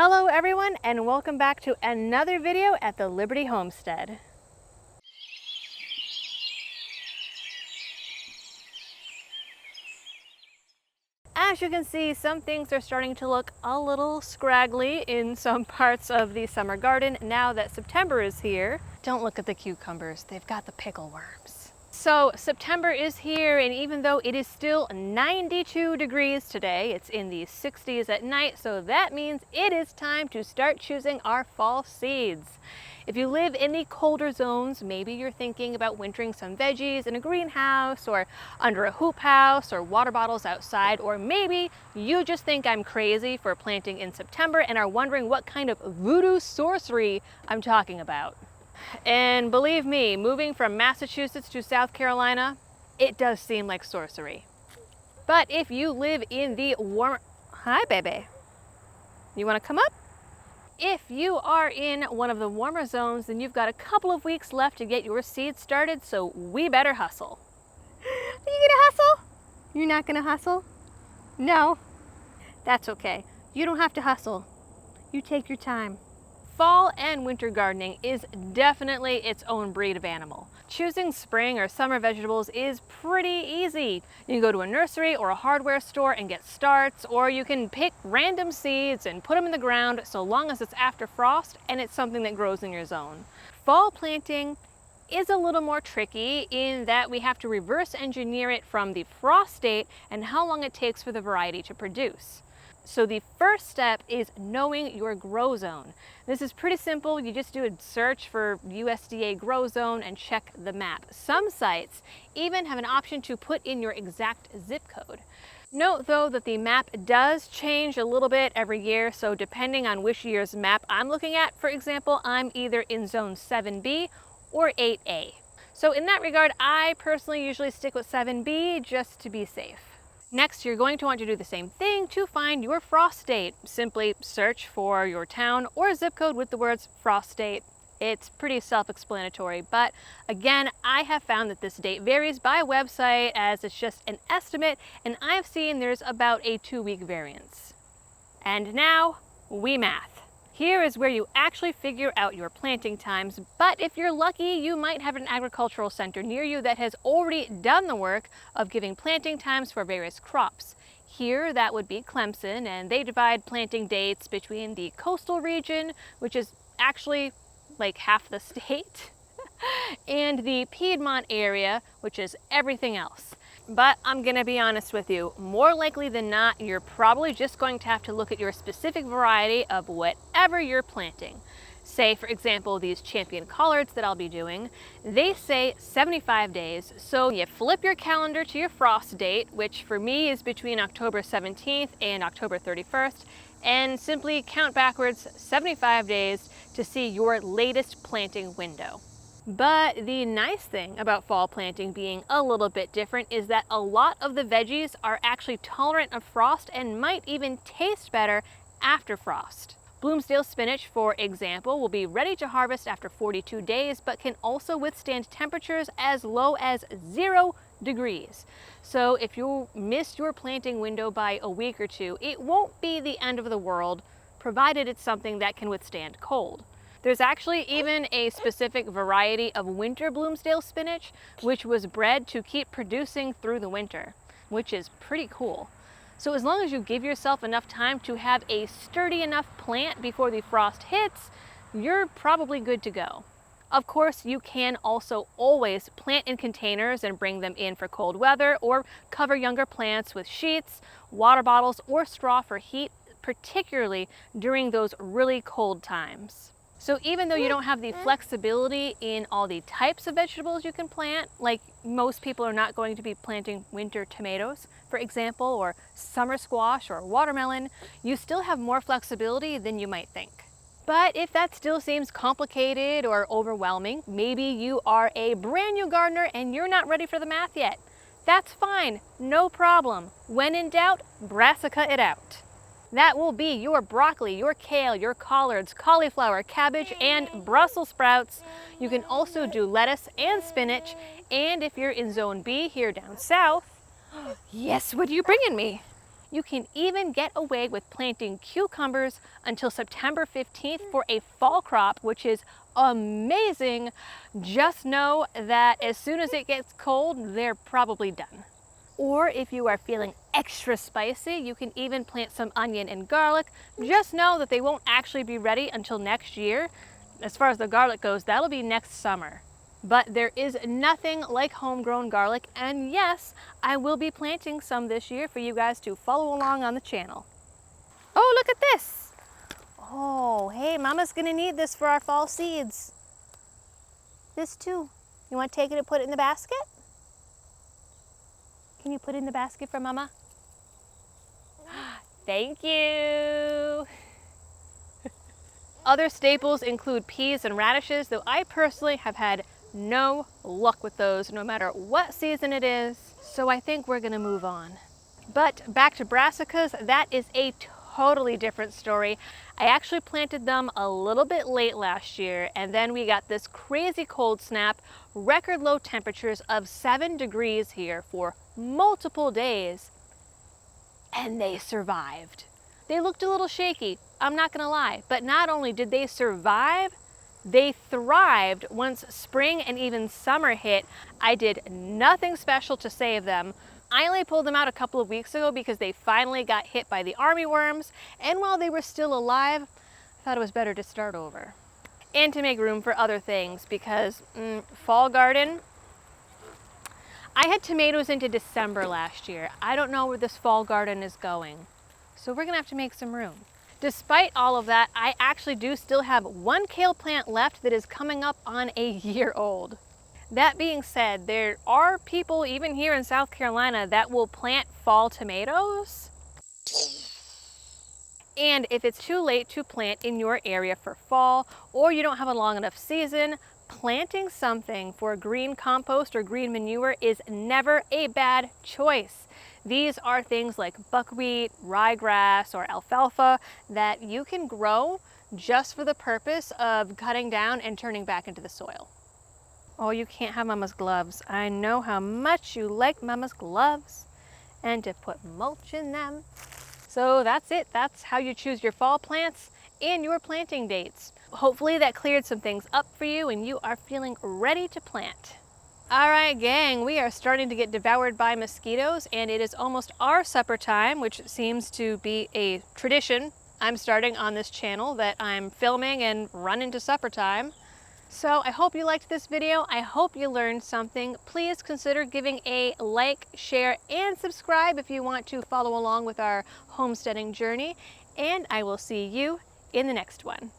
Hello everyone, and welcome back to another video at the Liberty Homestead. As you can see, some things are starting to look a little scraggly in some parts of the summer garden now that September is here. Don't look at the cucumbers, they've got the pickle worms. So September is here, and even though it is still 92 degrees today, it's in the 60s at night, so that means it is time to start choosing our fall seeds. If you live in the colder zones, maybe you're thinking about wintering some veggies in a greenhouse or under a hoop house or water bottles outside, or maybe you just think I'm crazy for planting in September and are wondering what kind of voodoo sorcery I'm talking about. And believe me, moving from Massachusetts to South Carolina, it does seem like sorcery. But if you live in the warmer... Hi, baby. You want to come up? If you are in one of the warmer zones, then you've got a couple of weeks left to get your seeds started, so we better hustle. Are you gonna hustle? You're not gonna hustle? No. That's okay. You don't have to hustle. You take your time. Fall and winter gardening is definitely its own breed of animal. Choosing spring or summer vegetables is pretty easy. You can go to a nursery or a hardware store and get starts, or you can pick random seeds and put them in the ground so long as it's after frost and it's something that grows in your zone. Fall planting is a little more tricky in that we have to reverse engineer it from the frost date and how long it takes for the variety to produce. So the first step is knowing your grow zone. This is pretty simple. You just do a search for USDA grow zone and check the map. Some sites even have an option to put in your exact zip code. Note though that the map does change a little bit every year, so depending on which year's map I'm looking at, for example, I'm either in zone 7B or 8A. So in that regard, I personally usually stick with 7B just to be safe. Next, you're going to want to do the same thing to find your frost date. Simply search for your town or zip code with the words frost date. It's pretty self-explanatory, but again, I have found that this date varies by website as it's just an estimate, and I've seen there's about a 2-week variance. And now, we math. Here is where you actually figure out your planting times, but if you're lucky, you might have an agricultural center near you that has already done the work of giving planting times for various crops. Here, that would be Clemson, and they divide planting dates between the coastal region, which is actually like half the state, and the Piedmont area, which is everything else. But I'm gonna be honest with you, more likely than not, you're probably just going to have to look at your specific variety of whatever you're planting. Say, for example, these champion collards that I'll be doing, they say 75 days, so you flip your calendar to your frost date, which for me is between October 17th and October 31st, and simply count backwards 75 days to see your latest planting window. But the nice thing about fall planting being a little bit different is that a lot of the veggies are actually tolerant of frost and might even taste better after frost. Bloomsdale spinach, for example, will be ready to harvest after 42 days, but can also withstand temperatures as low as 0 degrees. So if you miss your planting window by a week or two, it won't be the end of the world, provided it's something that can withstand cold. There's actually even a specific variety of winter Bloomsdale spinach, which was bred to keep producing through the winter, which is pretty cool. So as long as you give yourself enough time to have a sturdy enough plant before the frost hits, you're probably good to go. Of course, you can also always plant in containers and bring them in for cold weather, or cover younger plants with sheets, water bottles, or straw for heat, particularly during those really cold times. So even though you don't have the flexibility in all the types of vegetables you can plant, like most people are not going to be planting winter tomatoes, for example, or summer squash or watermelon, you still have more flexibility than you might think. But if that still seems complicated or overwhelming, maybe you are a brand new gardener and you're not ready for the math yet. That's fine, no problem. When in doubt, brassica it out. That will be your broccoli, your kale, your collards, cauliflower, cabbage, and Brussels sprouts. You can also do lettuce and spinach. And if you're in zone B here down south, yes, what are you bringing me? You can even get away with planting cucumbers until September 15th for a fall crop, which is amazing. Just know that as soon as it gets cold, they're probably done. Or if you are feeling extra spicy, you can even plant some onion and garlic. Just know that they won't actually be ready until next year. As far as the garlic goes, that'll be next summer. But there is nothing like homegrown garlic, and yes, I will be planting some this year for you guys to follow along on the channel. Oh, look at this. Oh, hey, Mama's gonna need this for our fall seeds. This too. You want to take it and put it in the basket? Can you put it in the basket for Mama? Thank you. Other staples include peas and radishes, though I personally have had no luck with those no matter what season it is. So I think we're gonna move on. But back to brassicas, that is a totally different story. I actually planted them a little bit late last year, and then we got this crazy cold snap, record low temperatures of 7 degrees here for multiple days, and they survived. They looked a little shaky, I'm not gonna lie, but not only did they survive, they thrived once spring and even summer hit. I did nothing special to save them. I only pulled them out a couple of weeks ago because they finally got hit by the army worms, and while they were still alive, I thought it was better to start over. And to make room for other things, because fall garden, I had tomatoes into December last year. I don't know where this fall garden is going, so we're gonna have to make some room. Despite all of that, I actually do still have one kale plant left that is coming up on a year old. That being said, there are people even here in South Carolina that will plant fall tomatoes. And if it's too late to plant in your area for fall, or you don't have a long enough season, planting something for green compost or green manure is never a bad choice. These are things like buckwheat, ryegrass, or alfalfa that you can grow just for the purpose of cutting down and turning back into the soil. Oh, you can't have Mama's gloves. I know how much you like Mama's gloves and to put mulch in them. So that's it. That's how you choose your fall plants and your planting dates. Hopefully that cleared some things up for you and you are feeling ready to plant. All right, gang, we are starting to get devoured by mosquitoes, and it is almost our supper time, which seems to be a tradition I'm starting on this channel, that I'm filming and run into supper time. So I hope you liked this video. I hope you learned something. Please consider giving a like, share, and subscribe if you want to follow along with our homesteading journey. And I will see you in the next one.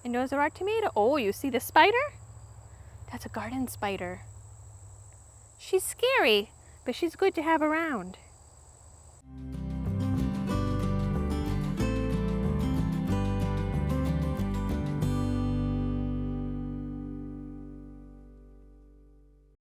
And those are our tomatoes. Oh, you see the spider? That's a garden spider. She's scary, but she's good to have around.